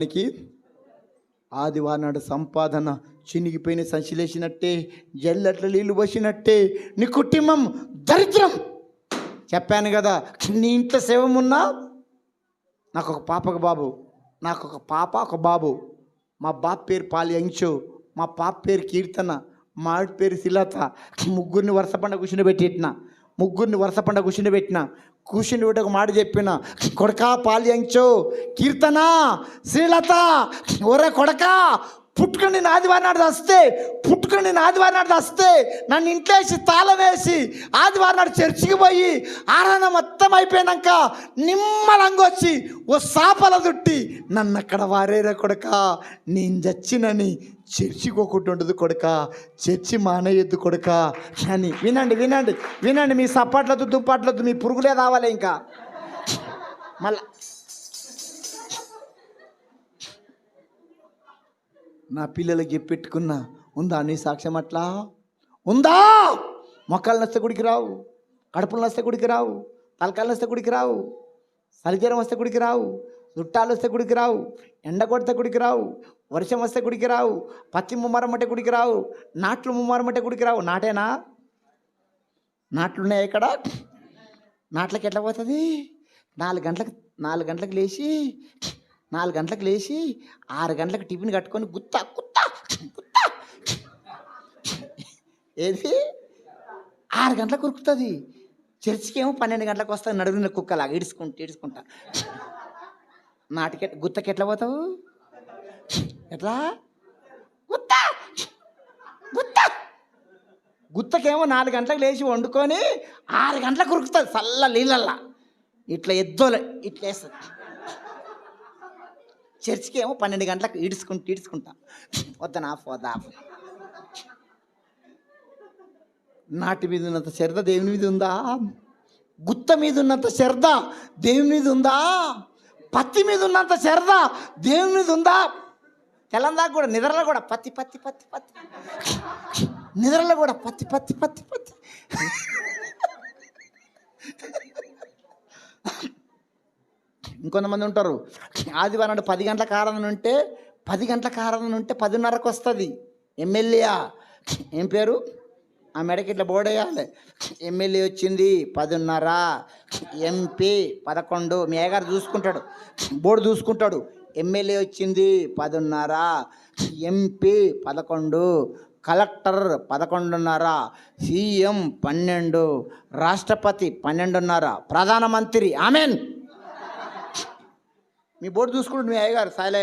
కి ఆదివారం నాడు సంపాదన చినిగిపోయిన సంచిలేసినట్టే, జల్లట్ల నీళ్ళు పోసినట్టే నీ కుటుంబం దరిద్రం. చెప్పాను కదా, నీ ఇంట్లో శవమున్నా. నాకు ఒక పాప ఒక బాబు, నాకు ఒక పాప ఒక బాబు. మా బాబు పేరు పాలియంచు, మా పాప పేరు కీర్తన, మా ఆవిడ పేరు శిలత. ముగ్గురిని వరుస పండ కూర్చుని పెట్టిన కూర్చుని ఒక మాట చెప్పిన, కొడకా పాలియంచు, కీర్తన, శ్రీలత, ఒరే కొడక, పుట్టుకొని ఆదివారం నాడు వస్తే నన్ను ఇంట్లో వేసి తాళం వేసి ఆదివారం నాడు చర్చికి పోయి ఆరాధన మొత్తం అయిపోయాక నిమ్మలంగా వచ్చి ఓ సాపల దుట్టి నన్ను అక్కడ వారేరా కొడక, నేను చచ్చినని చర్చికి ఒకటి ఉండదు కొడక, చర్చి మానేయొద్దు కొడక అని. వినండి మీ సపాట్లతో దుప్పాట్లతో మీ పురుగులే రావాలి. ఇంకా మళ్ళా నా పిల్లలకి పెట్టుకున్నా ఉందా నీ సాక్ష్యం? అట్లా ఉందా? మొక్కలు నస్తే గుడికి రావు, కడుపులు నస్తే గుడికి రావు, తలకాయలు నస్తే గుడికి రావు, సలిజ్వరం వస్తే గుడికి రావు, చుట్టాలు వస్తే గుడికి రావు, ఎండ కొడితే గుడికి రావు, వర్షం వస్తే గుడికి రావు, పచ్చి ముమ్మరం అంటే గుడికి రావు, నాట్లు ముమ్మరం అంటే గుడికి రావు. నాటేనా? నాట్లున్నాయి ఇక్కడ? నాట్లకి ఎట్లా పోతుంది? 4 గంటలకు లేచి 6 గంటలకు టిఫిన్ కట్టుకొని గుత్త ఏది 6 గంటలకు ఉరుకుతుంది. చర్చికి ఏమో 12 గంటలకు వస్తుంది. నడుగున కుక్కలాగా ఈడ్చుకుంటా. నాటికి గుత్తకి ఎట్లా పోతావు? ఎట్లా గుత్తకేమో 4 గంటలకు లేచి వండుకొని 6 గంటలకు ఉరుకుతుంది. చల్ల నీళ్ళల్లా ఇట్లా ఎద్దోలే ఇట్లా వేస్తుంది. చర్చికి ఏమో 12 గంటలకు ఈడ్చుకుంటా. వద్దనా పోదా. నాటి మీద ఉన్నంత శ్రద్ధ దేవుని మీద ఉందా? గుత్త మీద ఉన్నంత శ్రద్ధ దేవుని మీద ఉందా? పత్తి మీద ఉన్నంత శ్రద్ధ దేవుని మీద ఉందా? తెలంగాణ కూడా నిద్రలో కూడా పత్తి నిద్రలో కూడా పత్తి. ఇంకొంతమంది ఉంటారు, ఆదివారం 10 గంటలకు ఆరాధన ఉంటే 10:30కు వస్తుంది. ఎమ్మెల్యే ఏం పేరు? ఆ మెడకి ఇట్లా బోర్డు వేయాలి. ఎమ్మెల్యే వచ్చింది 10:30, ఎంపీ 11. మీ అయ్యగారు చూసుకుంటాడు, బోర్డు చూసుకుంటాడు. ఎమ్మెల్యే వచ్చింది 10:30, ఎంపీ 11, కలెక్టర్ 11:30, సీఎం 12, రాష్ట్రపతి 12:30, ప్రధానమంత్రి. ఆమెన్. మీ బోర్డు చూసుకుంటాడు మీ అయ్యగారు, సాయిలయ్య గారు.